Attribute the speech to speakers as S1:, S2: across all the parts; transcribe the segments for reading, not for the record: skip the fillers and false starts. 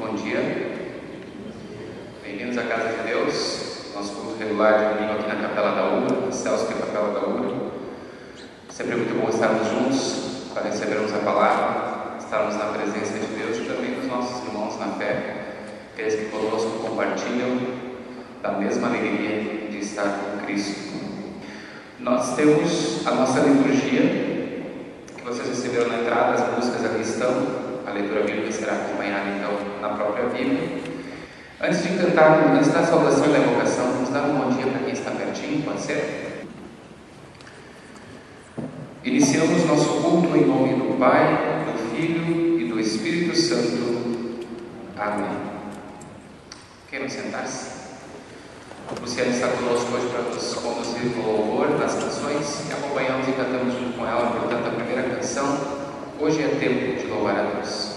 S1: bom dia. Bem-vindos à Casa de Deus, nosso culto regular de domingo aqui na Capela da URA, Celso, que é a Capela da URA. Sempre é muito bom estarmos juntos para recebermos a palavra, estarmos na presença de Deus e também dos nossos irmãos na fé, aqueles que conosco compartilham da mesma alegria de estar com Cristo. Nós temos a nossa liturgia, que vocês receberam na entrada, as músicas ali estão. A leitura bíblica será acompanhada então na própria Bíblia. Antes de cantar, antes da saudação e da invocação, vamos dar um bom dia para quem está pertinho, pode ser? Iniciamos nosso culto em nome do Pai, do Filho e do Espírito Santo. Amém. Queiram sentar-se? O Luciano está conosco hoje para nos conduzir no louvor das canções e acompanhamos e cantamos junto com ela, portanto, a primeira canção. Hoje é tempo de louvar a Deus.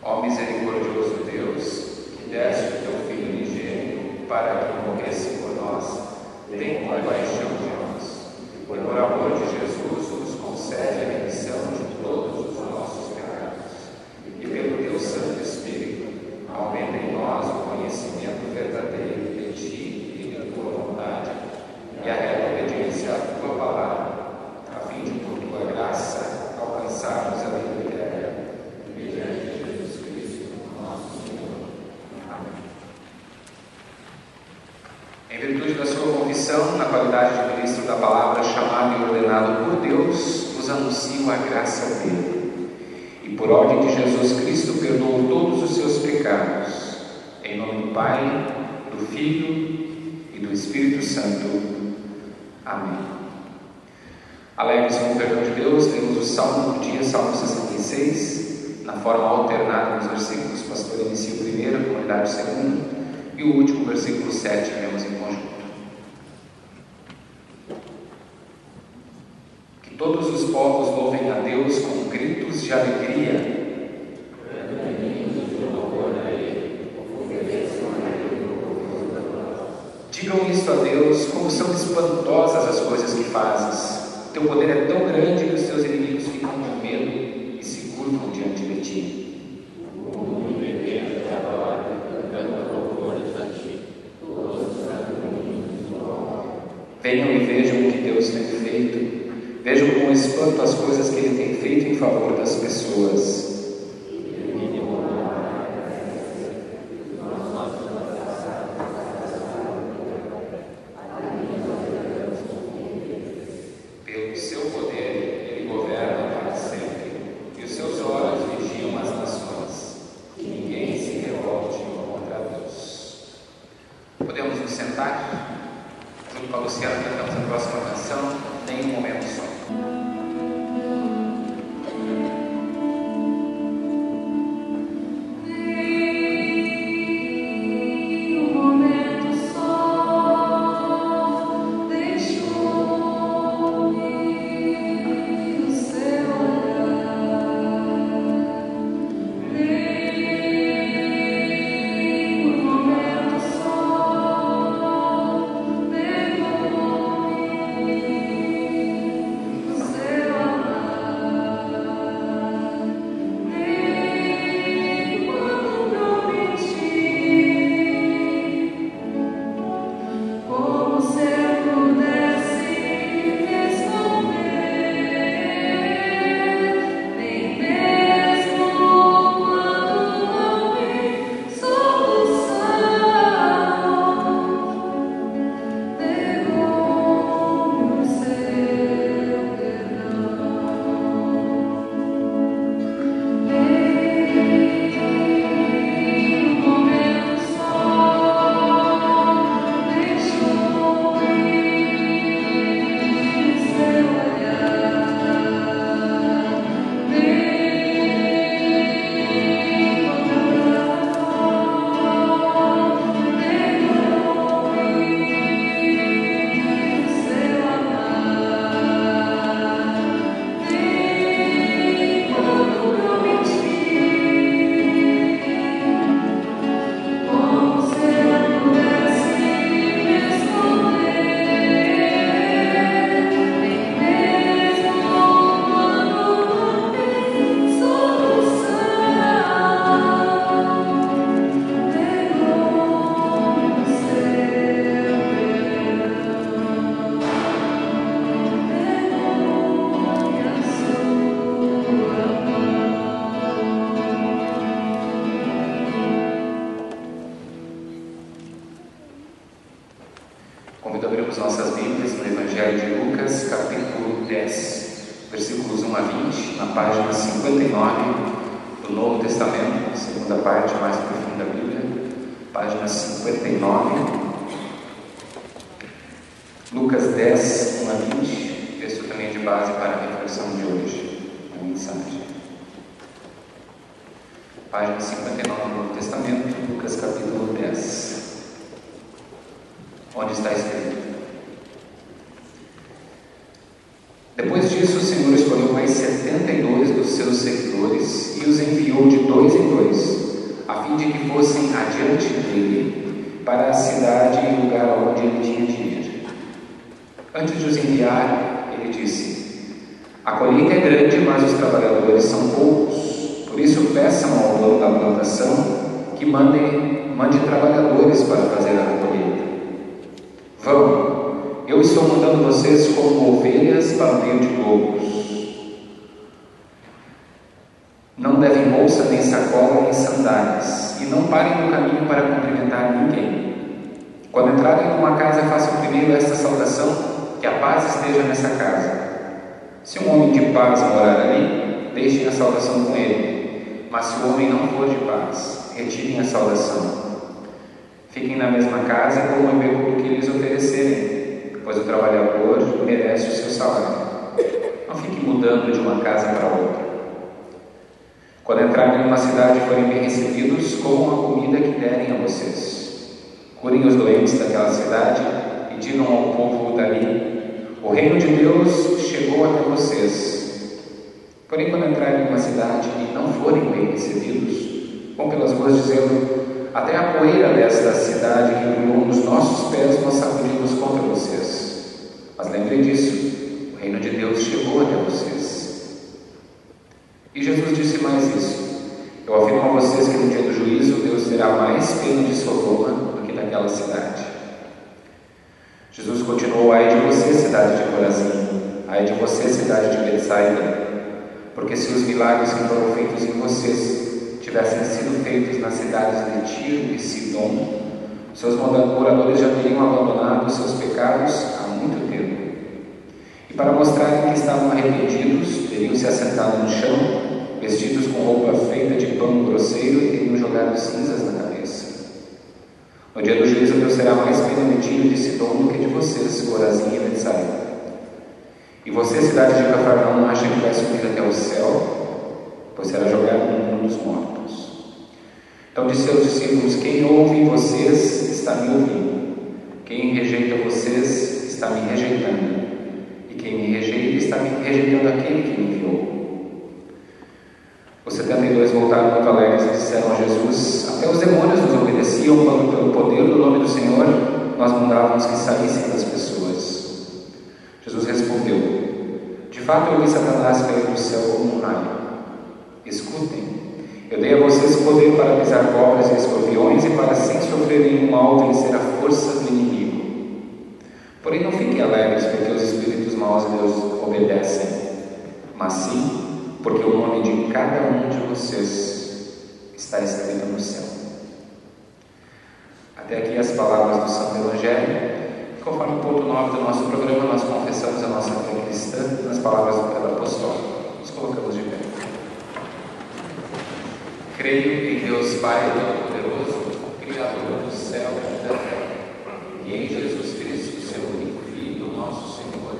S2: Ó misericordioso Deus, que deste
S1: compaixão de nós. E por amor de Jesus, nos concede a remissão de todos os nossos pecados. E pelo teu Santo Espírito, aumenta em nós o conhecimento verdadeiro de ti e da tua vontade, e a reta obediência à tua palavra, a fim de, por tua graça, alcançarmos a vida eterna. Mediante Jesus Cristo, nosso Senhor. Amém. Em virtude da sua confissão, na qualidade de ministro da palavra, chamado e ordenado por Deus, vos anuncio a graça dele. E por ordem de Jesus Cristo, perdoo todos os seus pecados. Em nome do Pai, do Filho e do Espírito Santo. Amém. Alegres com o perdão de Deus, temos o Salmo do dia, Salmo 66, na forma alternada nos versículos. O pastor inicia o primeiro, a comunidade o segundo, e o último, versículo 7, lemos em conjunto. Que todos os povos louvem a Deus com gritos de alegria. Digam isto a Deus, como são espantosas as coisas que fazes. Teu poder é tão grande que os teus inimigos ficam com medo e se curvam diante de ti. O mundo inteiro te adora, canta louvores a ti. Venham e vejam o que Deus tem feito. Vejam com espanto as coisas que Ele tem feito em favor das pessoas. Página 59 do Novo Testamento, Lucas capítulo 10, onde está escrito: Depois disso, o Senhor escolheu mais 72 dos seus seguidores e os enviou de dois em dois, a fim de que fossem adiante dele para a cidade e lugar onde ele tinha de ir. Antes de os enviar, ele disse: a colheita é grande, mas os trabalhadores são poucos. Por isso peçam ao dono da plantação que mande trabalhadores para fazer a colheita. Vão, eu estou mandando vocês como ovelhas para o meio de lobos. Não devem bolsa, nem sacola, nem sandálias, e não parem no caminho para cumprimentar ninguém. Quando entrarem numa casa, façam primeiro esta saudação: que a paz esteja nessa casa. Se um homem de paz morar ali, deixem a saudação com ele. Mas se o homem não for de paz, retirem a saudação. Fiquem na mesma casa como o do que lhes oferecerem, pois o trabalhador merece o seu salário. Não fiquem mudando de uma casa para outra. Quando entrarem em uma cidade e forem bem recebidos, comam a comida que derem a vocês. Curem os doentes daquela cidade e digam ao povo dali: o reino de Deus chegou até vocês. Porém, quando entrarem em uma cidade e não forem bem recebidos, vão pelas ruas dizendo: até a poeira desta cidade que brilhou nos nossos pés nós sacudimos contra vocês. Mas lembrem disso: o reino de Deus chegou até vocês. E Jesus disse mais isso: eu afirmo a vocês que no dia do juízo Deus terá mais pena de Sodoma do que daquela cidade. Jesus continuou: ai de você, cidade de Corazim, ai de você, cidade de Betsaida, porque se os milagres que foram feitos em vocês tivessem sido feitos nas cidades de Tiro e Sidom, seus moradores já teriam abandonado seus pecados há muito tempo. E para mostrarem que estavam arrependidos, teriam se assentado no chão, vestidos com roupa feita de pano grosseiro, e teriam jogado cinzas na cabeça. No dia do juízo, Deus terá mais pena de Tiro e de Sidom do que de vocês, Corazim e Betsaida. E você, cidade de Cafarnaum, acha que vai subir até o céu? Pois será jogado no mundo dos mortos. Então disse aos discípulos: quem ouve vocês está me ouvindo, quem rejeita vocês está me rejeitando, e quem me rejeita está me rejeitando aquele que me enviou. Os 72 voltaram muito alegres e disseram a Jesus: até os demônios nos obedeciam quando, pelo poder do nome do Senhor, nós mandávamos que saíssem das pessoas. Jesus respondeu: de fato eu vi Satanás cair do céu como um raio. Escutem, eu dei a vocês poder para pisar cobras e escorpiões e para, sem sofrer nenhum mal, vencer a força do inimigo. Porém não fiquem alegres porque os espíritos maus de Deus obedecem, mas sim porque o nome de cada um de vocês está escrito no céu. Até aqui as palavras do Santo Evangelho. Conforme o ponto 9 do nosso programa, nós confessamos a nossa fé cristã nas palavras do Credo Apostólico. Nos colocamos de pé. Creio em Deus Pai Todo-Poderoso, Criador do céu e da terra, e em Jesus Cristo, seu único Filho, nosso Senhor,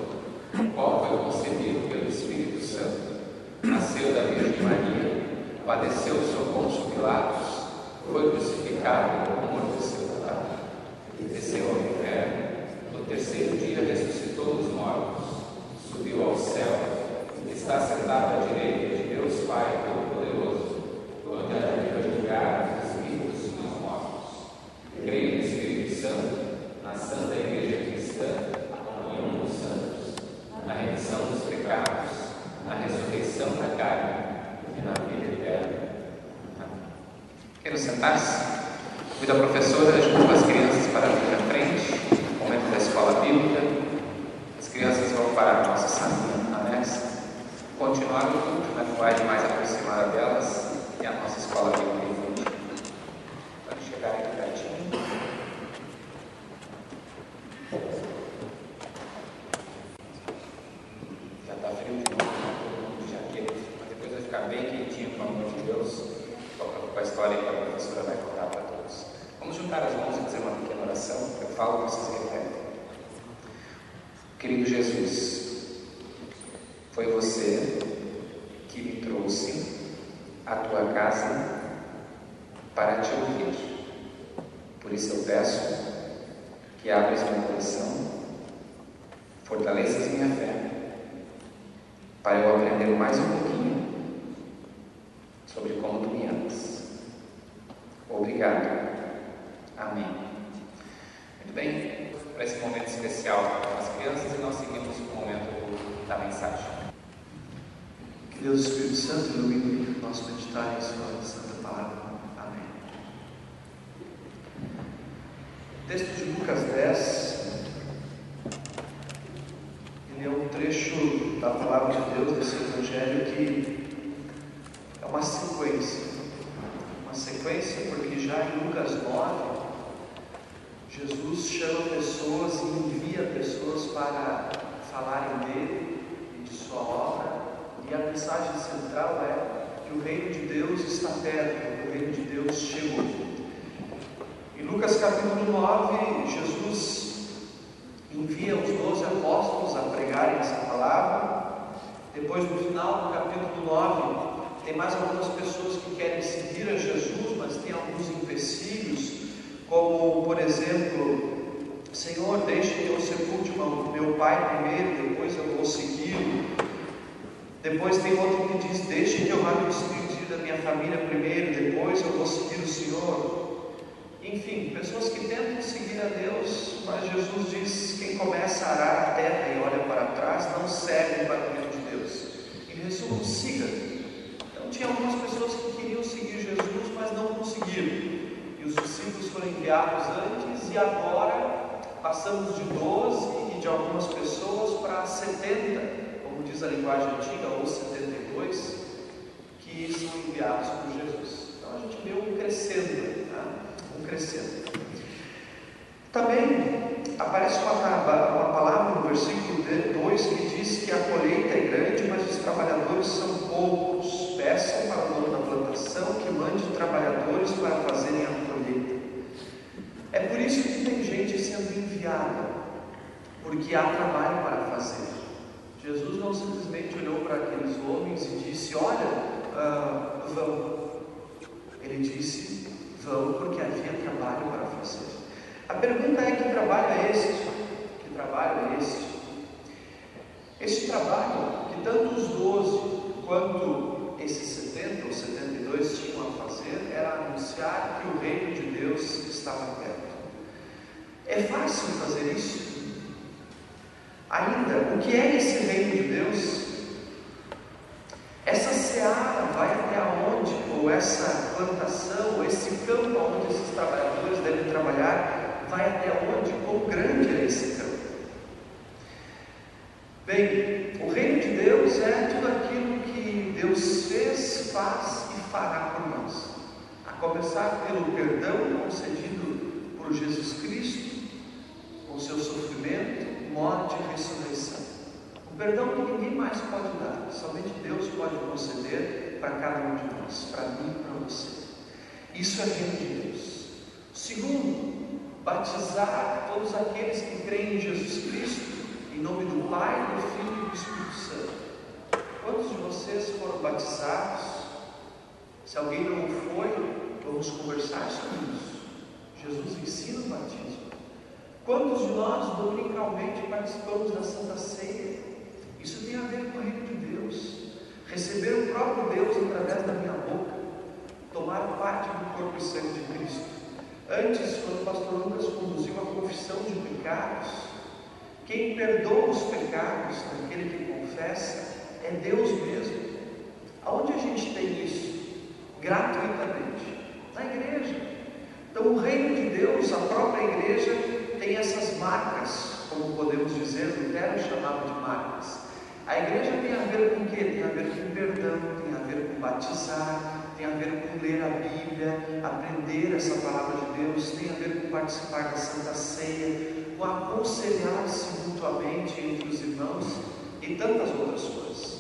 S1: o qual foi concebido pelo Espírito Santo, nasceu da Virgem Maria, padeceu sob Pôncio Pilatos, foi crucificado, morto e sepultado, desceu ao inferno, no terceiro dia ressuscitou dos mortos, subiu ao céu, está sentado à direita de Deus Pai Todo-Poderoso, quando há de julgar os vivos e os mortos. Creio no Espírito Santo, na Santa Igreja Cristã, na comunhão dos santos, na remissão dos pecados, na ressurreição da carne e na vida eterna. Quero sentar-se? Convido a professora junto com as crianças para vir à frente, no momento da escola bíblica. As crianças vão para a nossa salinha anexa, continuar o culto na linguagem mais aproximada delas e a nossa escola bíblica infantil. Pode chegar aqui pertinho. Já está frio de novo, todo mundo de jaqueta, mas depois vai ficar bem quentinho, pelo amor de Deus, com a história que a professora vai contar para todos. Vamos juntar as mãos e fazer uma pequena oração. Eu falo, vocês repetem. Querido Jesus, foi você que me trouxe à tua casa para te ouvir. Por isso eu peço que abras meu coração, fortaleças minha fé, para eu aprender mais um pouquinho sobre como tu me amas. Obrigado. Amém. Muito bem, para esse momento especial com as crianças, e nós seguimos com o momento da mensagem.
S2: Que Deus Espírito Santo ilumine o nosso meditar em sua santa palavra. Amém. O texto de Lucas 10, ele é um trecho da palavra de Deus, desse evangelho, que é uma sequência. Uma sequência porque já em Lucas 9, Jesus chama pessoas e envia pessoas para falarem dele e de sua obra, e a mensagem central é que o reino de Deus está perto, o reino de Deus chegou. Em Lucas capítulo 9, Jesus envia os 12 apóstolos a pregarem essa palavra. Depois, no final do capítulo 9, tem mais algumas pessoas que querem seguir a Jesus, mas tem alguns empecilhos, como, por exemplo, Senhor, deixe que eu sepulte meu pai primeiro, depois eu vou segui-lo. Depois tem outro que diz, deixe que eu vá me despedir da minha família primeiro, depois eu vou seguir o Senhor. Enfim, pessoas que tentam seguir a Deus, mas Jesus diz, quem começa a arar a terra e olha para trás, não serve para o reino de Deus. Em resumo, siga. Então tinha algumas pessoas que queriam seguir Jesus, mas não conseguiram. E os discípulos foram enviados antes, e agora passamos de 12 e de algumas pessoas para 70, como diz a linguagem antiga, ou 72, que são enviados por Jesus. Então a gente vê um crescendo, né? Um crescendo. Também aparece uma palavra no versículo 2 que diz que a colheita é grande, mas os trabalhadores são poucos. Peçam para o dono da plantação que mande trabalhadores para fazerem a colheita. É por isso que tem gente sendo enviada, porque há trabalho para fazer. Jesus não simplesmente olhou para aqueles homens e disse, olha, vão. Ele disse, vão porque havia trabalho para fazer. A pergunta é, que trabalho é este? Que trabalho é este? Este trabalho que tanto os 12 quanto esses 70 ou 72 tinham a fazer era anunciar que o reino de Deus estava perto. É fácil fazer isso? Ainda, o que é esse reino de Deus? Essa seara vai até onde? Ou essa plantação, ou esse campo onde esses trabalhadores devem trabalhar, vai até onde? Quão grande é esse campo? Bem, o reino de Deus é tudo aquilo que Deus fez, faz e fará por nós. A começar pelo perdão concedido por Jesus Cristo, com seu sofrimento, morte e ressurreição. O perdão que ninguém mais pode dar, somente Deus pode conceder para cada um de nós, para mim e para você. Isso é reino de Deus. Segundo, batizar todos aqueles que creem em Jesus Cristo, em nome do Pai, do Filho e do Espírito Santo. Quantos de vocês foram batizados? Se alguém não foi, vamos conversar sobre isso. Jesus ensina o batismo. Quantos de nós dominicalmente participamos da Santa Ceia? Isso tem a ver com o reino de Deus. Receber o próprio Deus através da minha boca, tomar parte do corpo e sangue de Cristo. Antes, quando o pastor Lucas conduziu a confissão de pecados, quem perdoa os pecados daquele que confessa é Deus mesmo. Aonde a gente tem isso? Gratuitamente, na igreja. Então o reino de Deus, a própria igreja, tem essas marcas, como podemos dizer, Lutero chamava de marcas. A igreja tem a ver com o quê? Tem a ver com perdão, tem a ver com batizar, tem a ver com ler a Bíblia, aprender essa palavra de Deus, tem a ver com participar da Santa Ceia, com aconselhar-se mutuamente entre os irmãos e tantas outras coisas.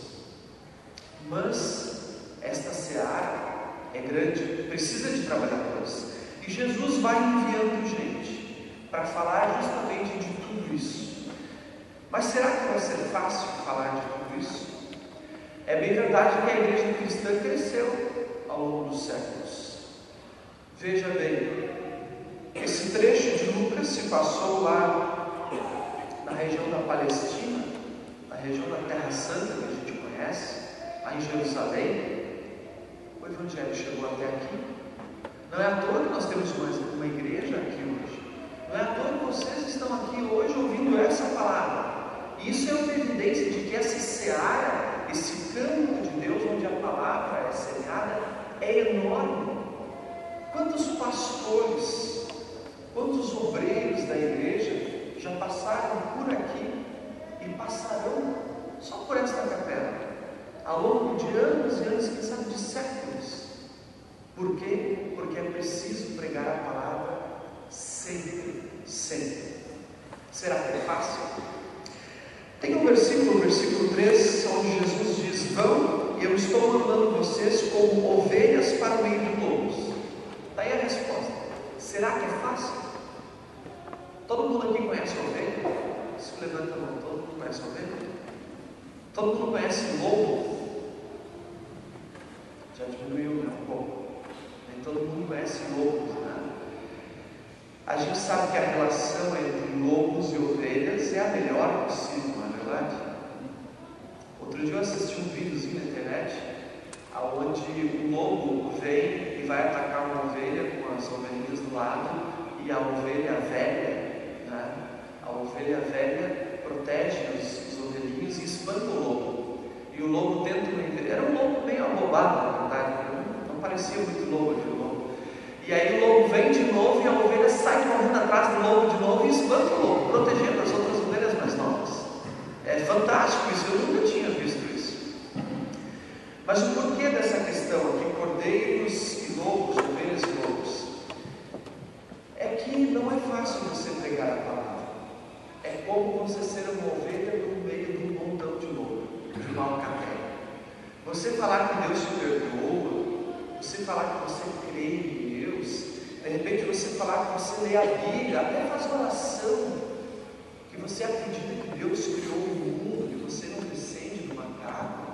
S2: Mas esta seara é grande, precisa de trabalhadores, e Jesus vai enviando gente para falar justamente de tudo isso. Mas será que vai ser fácil falar de tudo isso? É bem verdade que a igreja cristã cresceu ao longo dos séculos. Veja bem, esse trecho de Lucas se passou lá na região da Palestina, na região da Terra Santa que a gente conhece, lá em Jerusalém. O Evangelho chegou até aqui. Não é à toa que nós temos uma igreja aqui hoje. Não é à toa que pastores, quantos obreiros da igreja já passaram por aqui e passarão só por esta capela, ao longo de anos e anos, quem sabe de séculos. Por quê? Porque é preciso pregar a palavra sempre, sempre. Será que é fácil? Tem um versículo, o versículo 3, onde Jesus diz: vão, e eu estou mandando vocês como ovelhas para o meio de lobos. Daí a resposta: será que é fácil? Todo mundo aqui conhece ovelha? Se levanta a mão, todo mundo conhece ovelha? Todo mundo conhece lobo? Já diminuiu, né, um pouco. Nem todo mundo conhece lobos, né? A gente sabe que a relação entre lobos e ovelhas é a melhor possível, não é verdade? Outro dia eu assisti um videozinho na internet, onde um lobo vem e vai atacar uma ovelha com as ovelhinhas do lado, e a ovelha velha, né? A ovelha velha protege os ovelhinhos e espanta o lobo. E o lobo tenta render. Era um lobo meio abobado, na verdade, não parecia muito lobo aquele lobo. E aí o lobo vem de novo e a ovelha sai correndo atrás do lobo de novo e espanta o lobo, protegendo as outras ovelhas mais novas. É fantástico isso, eu nunca tinha visto isso. Mas o porquê dessa questão aqui, cordeiros e lobos, ovelhas e lobos? É que não é fácil você pregar a palavra. É como você ser uma ovelha no meio de um montão de lobo, de uma alcateia. Você falar que Deus te perdoa, você falar que você crê em Deus, de repente você falar que você lê a Bíblia, até faz oração, que você acredita que Deus criou o mundo, que você não descende do macaco,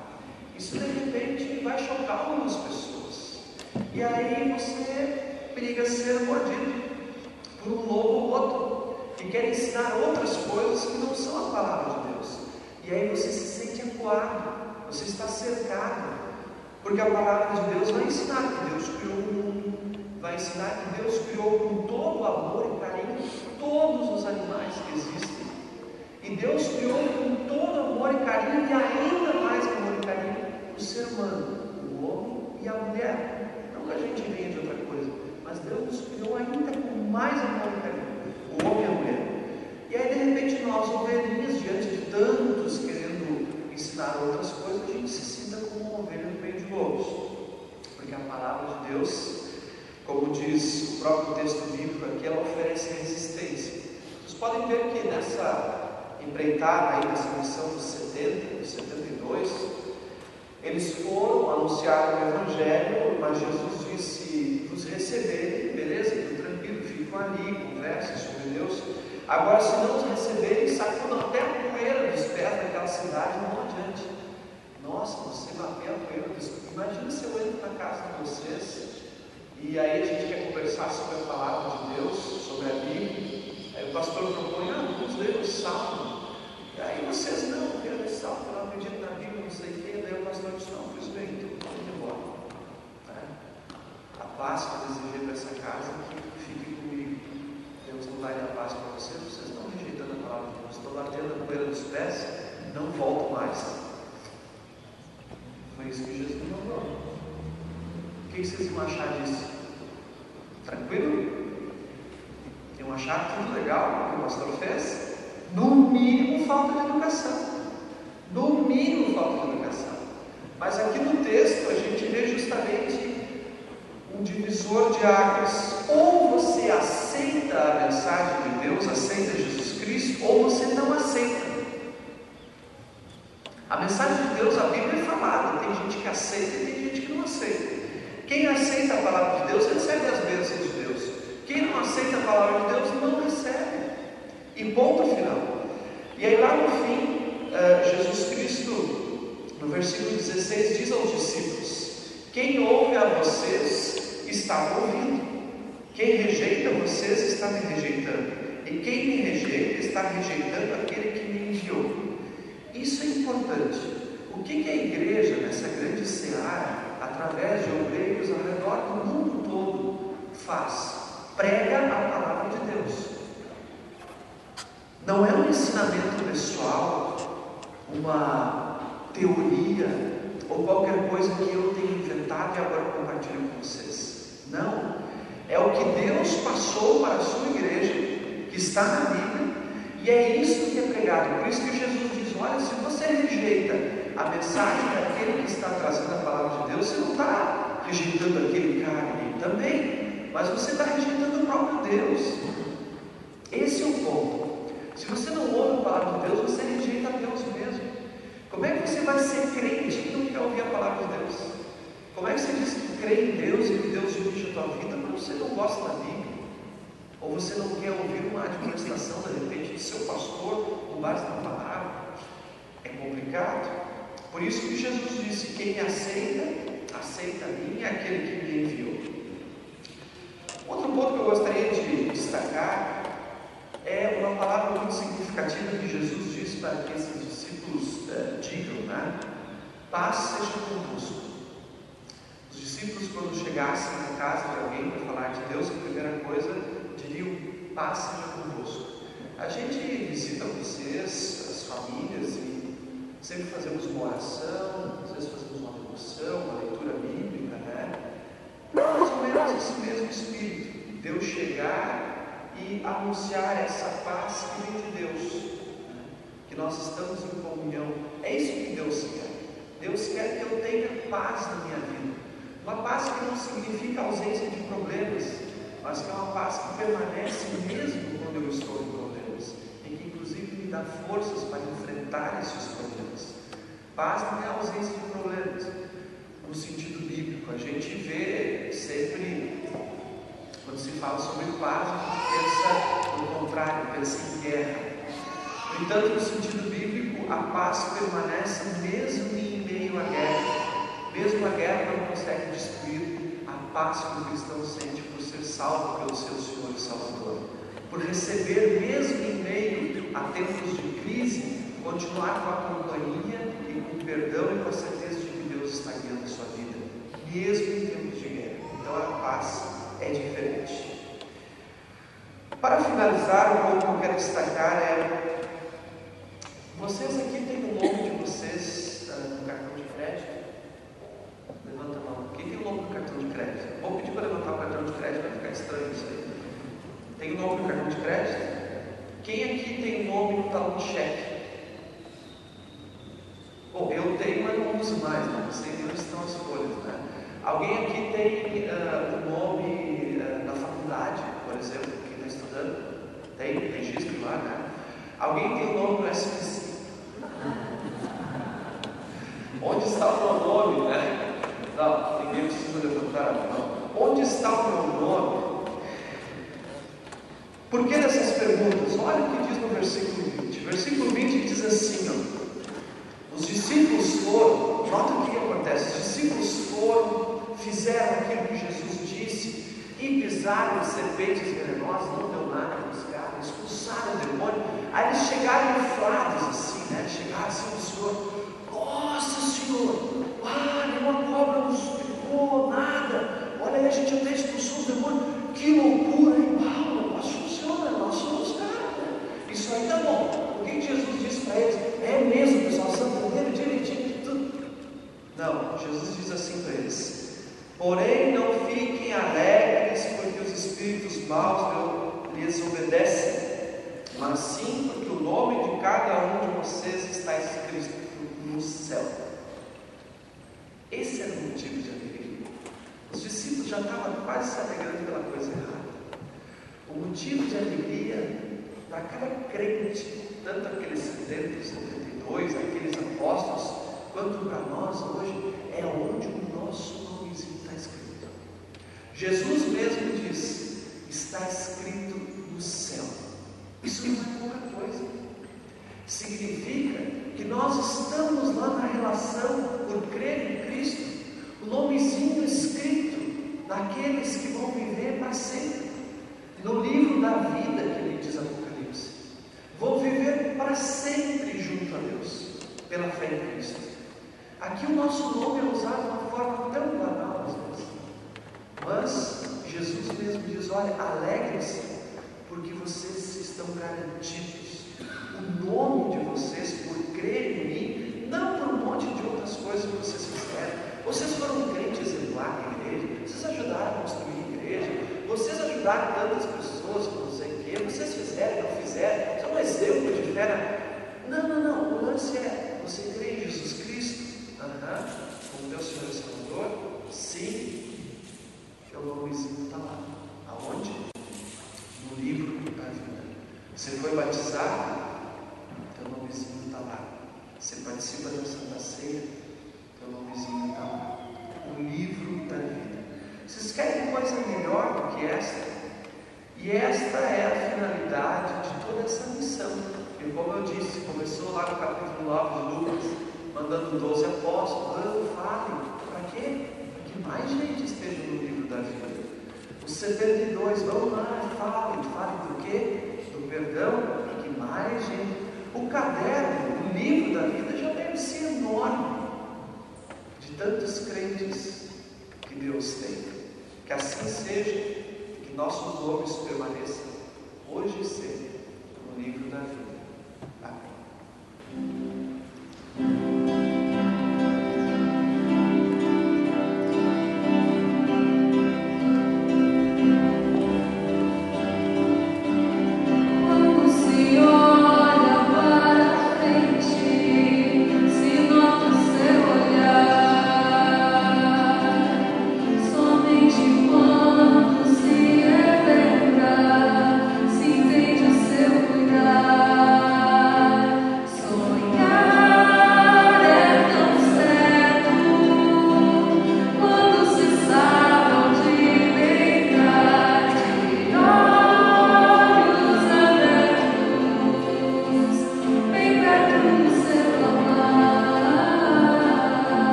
S2: isso de repente vai chocar algumas pessoas. E aí você periga ser mordido por um lobo ou outro, que quer ensinar outras coisas que não são a palavra de Deus. E aí você se sente acuado, você está cercado, porque a palavra de Deus vai ensinar que Deus criou o mundo, vai ensinar que Deus criou com todo amor e carinho todos os animais que existem. E Deus criou com todo amor e carinho, e ainda mais amor e carinho, o ser humano, o homem e a mulher. Não que a gente venha de outra coisa, mas Deus nos criou ainda com mais amor e carinho, o homem e a mulher. E aí de repente nós, ovelhinhas, diante de tantos querendo ensinar outras coisas, a gente se sinta como uma ovelha no meio de lobos. Porque a palavra de Deus, como diz o próprio texto bíblico aqui, ela oferece resistência. Vocês podem ver que nessa empreitada aí, nessa missão dos 70, dos 72, eles foram anunciar o Evangelho, mas Jesus disse: vos receberem, beleza, tudo tranquilo, ficam ali, conversem sobre Deus. Agora, se não os receberem, sacudam até a poeira dos pés daquela cidade, não adiante. Nossa, você bater a poeira dos pés. Imagina se eu entro na casa de vocês e aí a gente quer conversar sobre a palavra de Deus, sobre a Bíblia. Aí o pastor propõe: vamos ler o Salmo. E aí vocês não querem ler Salmo, eu não acredito na Bíblia, não sei o que. Daí o pastor diz: não, pois bem, então vamos embora. A paz que eu desejei para essa casa, que fique comigo. Deus não vai dar paz para vocês, vocês estão rejeitando a palavra de Deus, estão batendo a poeira dos pés, não volto mais. Foi isso que Jesus mandou. O que vocês iam achar disso? Tranquilo? Iam achar tudo legal o que o pastor fez? No mínimo falta de educação. No mínimo falta de educação. Mas aqui no texto a gente vê justamente um divisor de águas. Ou você aceita a mensagem de Deus, aceita Jesus Cristo, ou você não aceita. A mensagem de Deus, a Bíblia é falada, tem gente que aceita e tem gente que não aceita. Quem aceita a palavra de Deus recebe as bênçãos de Deus. Quem não aceita a palavra de Deus não recebe. E ponto final. E aí lá no fim, Jesus Cristo, no versículo 16, diz aos discípulos: quem ouve a vocês está me ouvindo. Quem rejeita vocês está me rejeitando. E quem me rejeita está rejeitando aquele que me enviou. Isso é importante. O que a igreja, nessa grande seara, através de obreiros ao redor do mundo todo, faz? Prega a palavra de Deus. Não é um ensinamento pessoal, uma teoria ou qualquer coisa que eu tenha inventado e agora compartilho com vocês. Não. É o que Deus passou para a sua igreja, que está na Bíblia, e é isso que é pregado. Por isso que Jesus diz: olha, se você rejeita a mensagem daquele que está trazendo a palavra de Deus, você não está rejeitando aquele cara ali também, mas você está rejeitando o próprio Deus. Esse é o ponto. Se você não ouve a palavra de Deus, você rejeita a Deus mesmo. Como é que você vai ser crente e não quer ouvir a palavra de Deus? Como é que você diz que crê em Deus e que Deus dirige a tua vida, mas você não gosta da Bíblia? Ou você não quer ouvir uma administração, de repente, de seu pastor, com base na palavra? É complicado. Por isso que Jesus disse: quem me aceita, aceita a mim e aquele que me enviou. Outro ponto que eu gostaria de destacar é uma palavra muito significativa que Jesus disse para que esses discípulos digam, né? Paz seja convosco. Os discípulos, quando chegassem na casa de alguém para falar de Deus, a primeira coisa diriam: paz seja convosco. A gente visita vocês, as famílias, e sempre fazemos uma oração, às vezes fazemos uma devoção, uma leitura bíblica, né? Mais ou menos esse mesmo espírito. Deus chegar e anunciar essa paz que vem de Deus, né? Que nós estamos em comunhão. É isso que Deus quer. Deus quer que eu tenha paz na minha vida. Uma paz que não significa ausência de problemas, mas que é uma paz que permanece mesmo quando eu estou em problemas, e que inclusive me dá forças para enfrentar esses problemas. Paz não é ausência de problemas no sentido bíblico. A gente vê sempre, quando se fala sobre paz, a gente pensa no contrário, pensa em guerra. No entanto, no sentido bíblico, a paz permanece mesmo em meio à guerra. Mesmo a guerra não consegue destruir a paz que o cristão sente por ser salvo pelo seu Senhor e Salvador, por receber, mesmo em meio a tempos de crise, continuar com a companhia e com o perdão e com a certeza de que Deus está guiando a sua vida, mesmo em tempos de guerra. Então a paz é diferente. Para finalizar, o ponto que eu quero destacar é: vocês aqui têm o nome de vocês no cartão de crédito? Levanta a mão. Quem tem o nome no cartão de crédito? Vou pedir para levantar o cartão de crédito, vai ficar estranho isso aí. Tem o nome no cartão de crédito? Quem aqui tem o nome no talão de cheque? Bom, eu tenho, mas não uso mais, né? Não sei onde estão as folhas, né? Alguém aqui tem o nome na faculdade, por exemplo, quem está estudando? Tem registro lá, né? Alguém tem o nome no SPC? Onde está o meu nome, né? Não, ninguém precisa levantar a mão. Onde está o meu nome? Por que dessas perguntas? Olha o que diz no versículo 20. Versículo 20 diz assim, ó: os discípulos foram, nota o que acontece, os discípulos foram, fizeram aquilo que Jesus disse, e pisaram em serpentes venenosas, não deu nada, buscaram, expulsaram o demônio. Aí eles chegaram inflados assim, né? Chegaram assim do Senhor: nossa Senhor, nenhuma cobra nos picou, nada. Olha aí, a gente até expulsou os demônios. Que loucura, hein? Uau, nós funciona, nós somos caras, né? Isso aí tá bom. O que Jesus disse para eles? É mesmo, pessoal, vocês estão entendendo direitinho tudo? Não, Jesus diz assim para eles: porém não fiquem alegres porque os espíritos maus lhes obedecem, mas sim porque o nome de cada um de vocês está escrito no céu. Esse era o motivo de alegria. Os discípulos já estavam quase se alegrando pela coisa errada. O motivo de alegria para cada crente, tanto aqueles 70, 72, aqueles apóstolos, quanto para nós hoje, é onde o nosso nomezinho está escrito. Jesus mesmo diz: está escrito no céu. Isso não é pouca coisa. Significa que nós estamos lá na relação por crer em Cristo, o nomezinho escrito naqueles que vão viver para sempre, no livro da vida que ele diz Apocalipse. Vou viver para sempre junto a Deus, pela fé em Cristo. Aqui o nosso nome é usado de uma forma tão banal às vezes, mas Jesus mesmo diz: olha, alegrem-se, porque vocês estão garantidos. O nome de vocês, por crer em mim, não por um monte de outras coisas que vocês fizeram. Vocês foram crentes exemplar na igreja, vocês ajudaram a construir a igreja, vocês tantas pessoas, não sei o quê, vocês fizeram, não fizeram, isso é um exemplo de fé. Não, o lance é, você crê em Jesus Cristo? Como meu Senhor e Salvador? Sim, teu nomezinho está lá. Aonde? No livro da vida. Você foi batizado? Teu nomezinho está lá. Você participa da Santa Ceia? Teu nomezinho está lá. O livro da vida. Vocês querem coisa melhor do que esta? E esta é a finalidade de toda essa missão. E como eu disse, começou lá no capítulo 9 de Lucas, mandando 12 apóstolos, falem. Para quê? Para que mais gente esteja no livro da vida. Os 72, vão lá, falem do quê? Do perdão, para que mais gente. O caderno, o livro da vida já deve ser enorme, de tantos crentes que Deus tem. Que assim seja, que nossos nomes permaneçam hoje e sempre no livro da vida. Amém.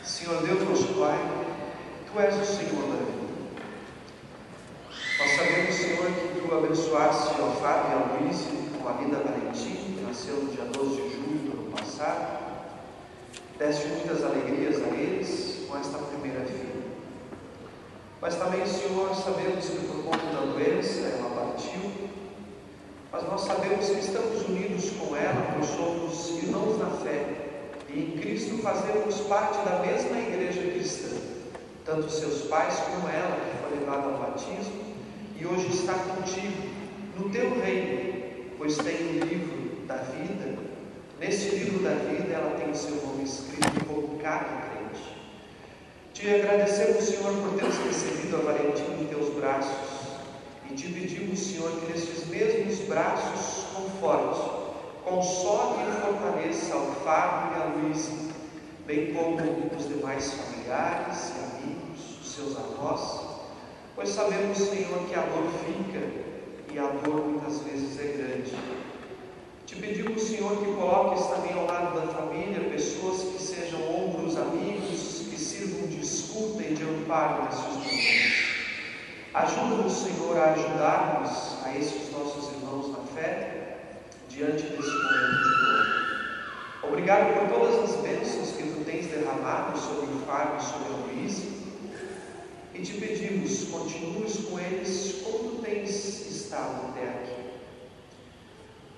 S2: Senhor Deus, nosso Pai, Tu és o Senhor da vida. Nós sabemos, Senhor, que Tu abençoaste ao Fábio e ao Luiz com a Linda Valentim, que nasceu no dia 12 de julho do ano passado. Deste muitas alegrias a eles com esta primeira filha. Mas também, Senhor, sabemos que por conta da doença ela partiu, mas nós sabemos que estamos unidos com ela, pois somos irmãos na fé. E em Cristo fazemos parte da mesma igreja cristã, tanto seus pais como ela, que foi levada ao batismo e hoje está contigo no teu reino, pois tem o livro da vida. Nesse livro da vida ela tem o seu nome escrito como cada crente. Te agradecemos, Senhor, por teres recebido a Valentim em teus braços e te pedimos, Senhor, que nesses mesmos braços conforte, console e fortaleça ao Fábio e a Luísa, bem como os demais familiares e amigos, seus avós, pois sabemos, Senhor, que a dor fica e a dor muitas vezes é grande. Te pedimos, Senhor, que coloques também ao lado da família pessoas que sejam ombros amigos, que sirvam de escuta e de amparo nesses momentos. Ajuda-nos, Senhor, a ajudarmos a esses nossos irmãos na fé diante desse momento de dor. Obrigado por todas as bênçãos que Tu tens derramado sobre o Fábio e sobre a Luísa, e te pedimos, continues com eles como Tu tens estado até aqui.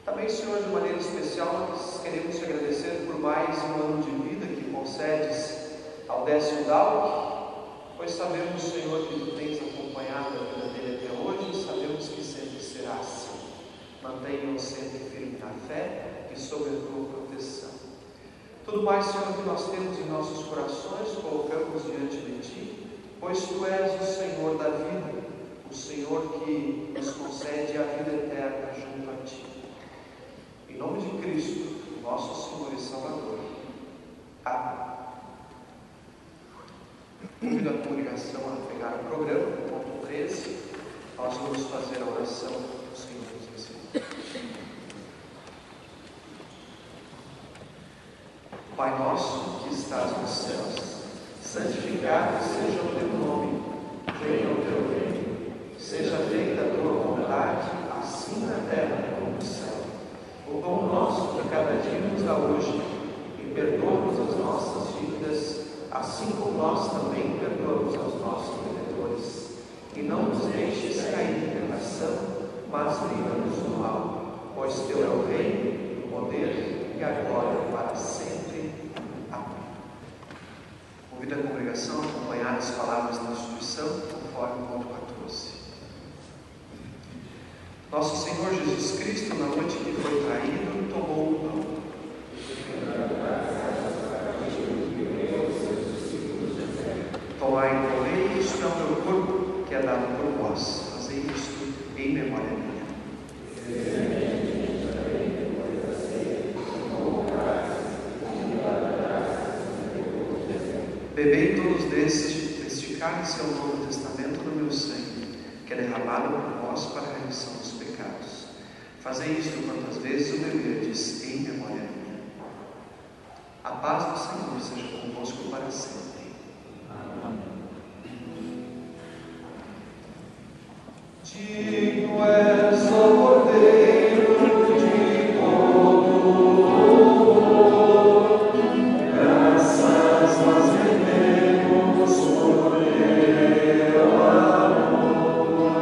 S2: Também, Senhor, de maneira especial, nós queremos te agradecer por mais um ano de vida que concedes ao Décio Dalk, pois sabemos, Senhor, que Tu tens acompanhado a vida dele até hoje e sabemos que sempre será assim. Mantenha-o sempre firme na fé e sob a Tua proteção. Tudo mais, Senhor, que nós temos em nossos corações, colocamos diante de Ti, pois Tu és o Senhor da vida, o Senhor que nos concede a vida eterna junto a Ti. Em nome de Cristo, nosso Senhor e Salvador. Amém. Convido a congregação a pegar o programa, ponto 13. Nós vamos fazer a oração que o Senhor nos ensinou. Pai nosso que estás nos céus, santificado seja o Teu nome. Venha o Teu reino. Seja feita a Tua vontade, assim na terra como no céu. O pão nosso de cada dia nos dá hoje, e perdoa-nos as nossas dívidas, assim como nós também perdoamos aos nossos devedores. E não nos deixes cair em tentação, mas livra-nos do mal, pois Teu é o reino, o poder e a glória para sempre. Amém. Convido a congregação a acompanhar as palavras da instituição, conforme o ponto 14. Nosso Senhor Jesus Cristo, na noite que foi traído, tomou o pão. Tomai e comei, isto é o meu corpo, que é dado por vós. Fazei isto em memória minha. Bebei todos deste cálice é o Novo Testamento do meu sangue, que é derramado por vós para a remissão dos pecados. Fazei isto quantas vezes o beberdes em memória minha. A paz do Senhor seja convosco para sempre. Digno és, ó Cordeiro de todo louvor, graças nós rendemos por Teu amor.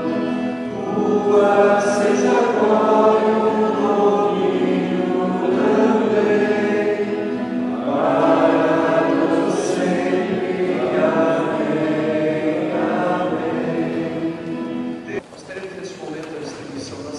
S2: Tua seja a glória e o domínio também, para todos sempre. Amém. Nós teremos neste momento a distribuição das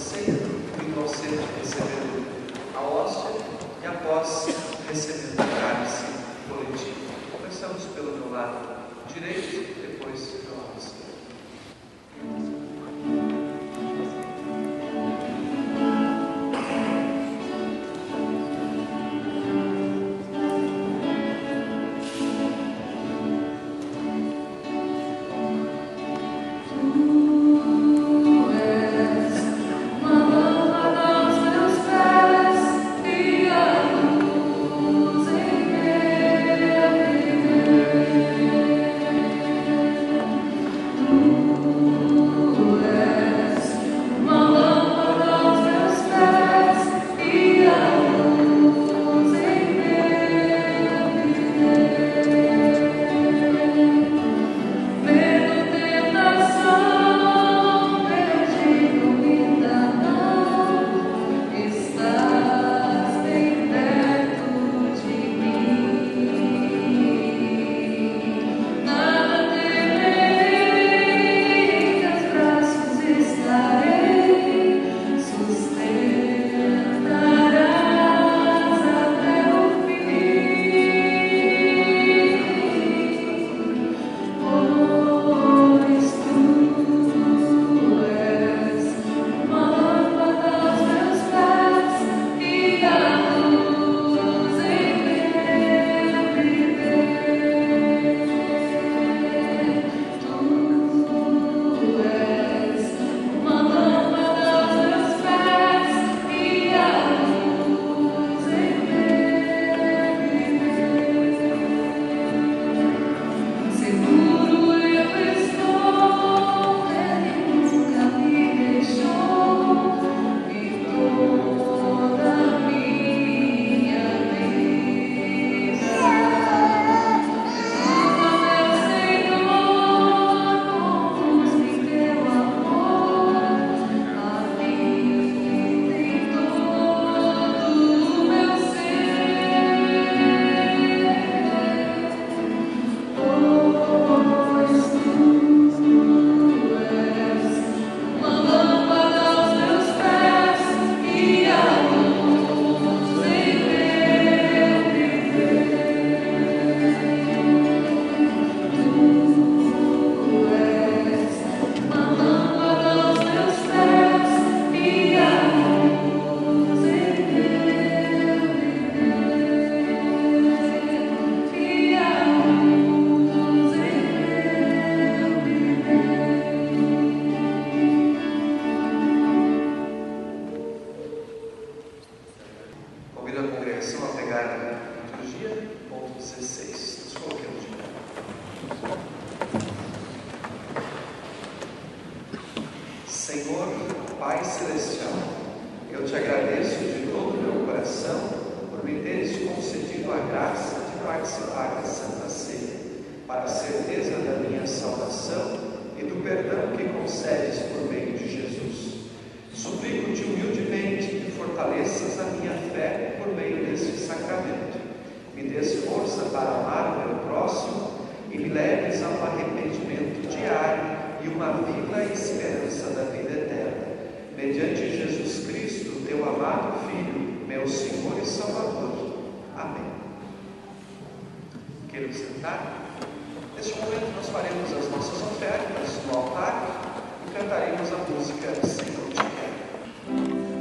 S2: Senhor, Pai Celestial, eu te agradeço de todo o meu coração por me teres concedido a graça de participar da Santa Ceia, para a certeza da minha salvação e do perdão que concedes por meio de Jesus. Suplico-te humildemente que fortaleças a minha fé por meio deste sacramento, me des força para amar o meu próximo e me leves ao arrependimento diário e uma viva esperança da vida eterna. Mediante Jesus Cristo, teu amado Filho, meu Senhor e Salvador. Amém. Quero sentar? Neste momento nós faremos as nossas ofertas no altar e cantaremos a música Senhor te quero.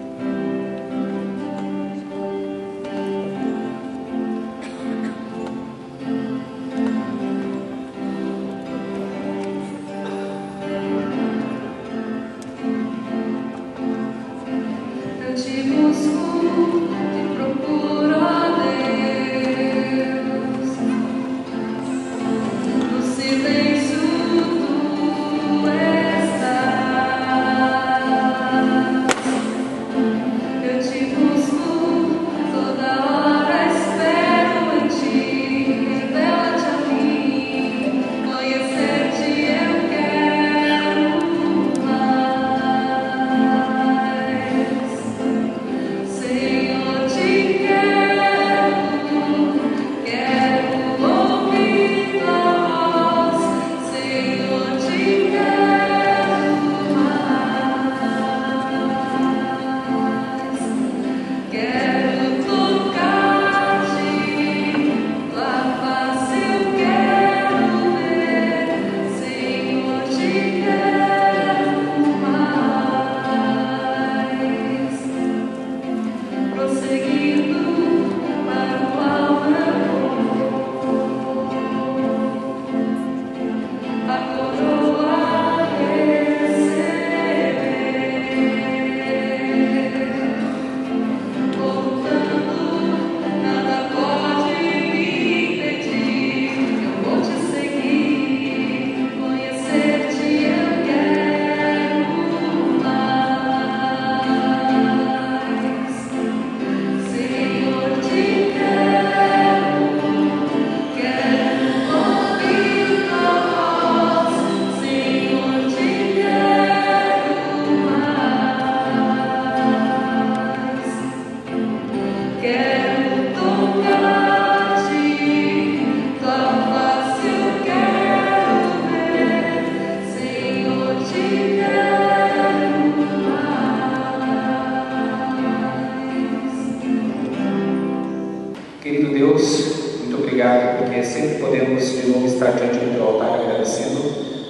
S1: Querido Deus, muito obrigado, porque sempre podemos de novo estar diante do teu altar agradecendo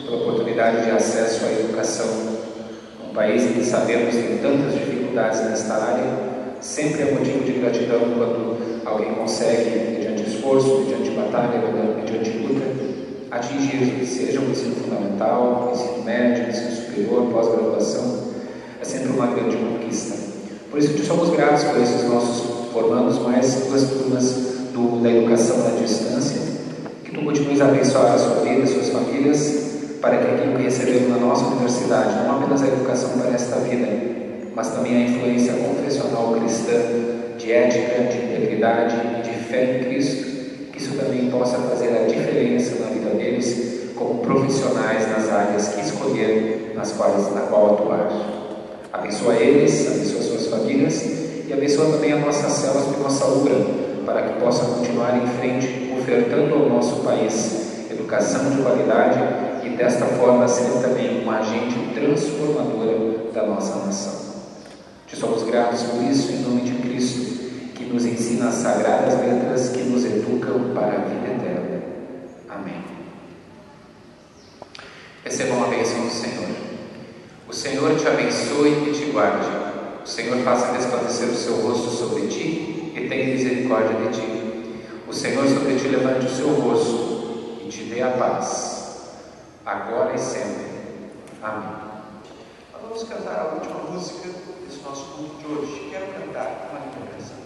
S1: pela oportunidade de acesso à educação. Um país em que sabemos tem tantas dificuldades nesta área, sempre é motivo de gratidão quando alguém consegue, mediante esforço, mediante batalha, mediante luta, atingir, seja o ensino fundamental, o ensino médio, o ensino superior, pós-graduação. É sempre uma grande conquista. Por isso te somos gratos por esses nossos formandos, mais duas turmas da educação à distância, que tu continues a abençoar a sua vida, as suas famílias, para que aquilo que recebemos na nossa universidade, não apenas a educação para esta vida, mas também a influência confessional cristã, de ética, de integridade e de fé em Cristo, que isso também possa fazer a diferença na vida deles como profissionais nas áreas que escolheram, na qual atuar. Abençoa eles, abençoa suas famílias e abençoa também a nossa célula e nossa UBRA, para que possa continuar em frente, ofertando ao nosso país educação de qualidade e desta forma ser também um agente transformador da nossa nação. Te somos gratos por isso, em nome de Cristo, que nos ensina as sagradas letras que nos educam para a vida eterna. Amém. Recebam a bênção do Senhor. O Senhor te abençoe e te guarde. O Senhor faça resplandecer o seu rosto sobre ti e tenha misericórdia de ti. O Senhor sobre ti levante o seu rosto e te dê a paz, agora e sempre. Amém.
S2: Nós vamos cantar a última música desse nosso culto de hoje. Quero cantar uma linda canção.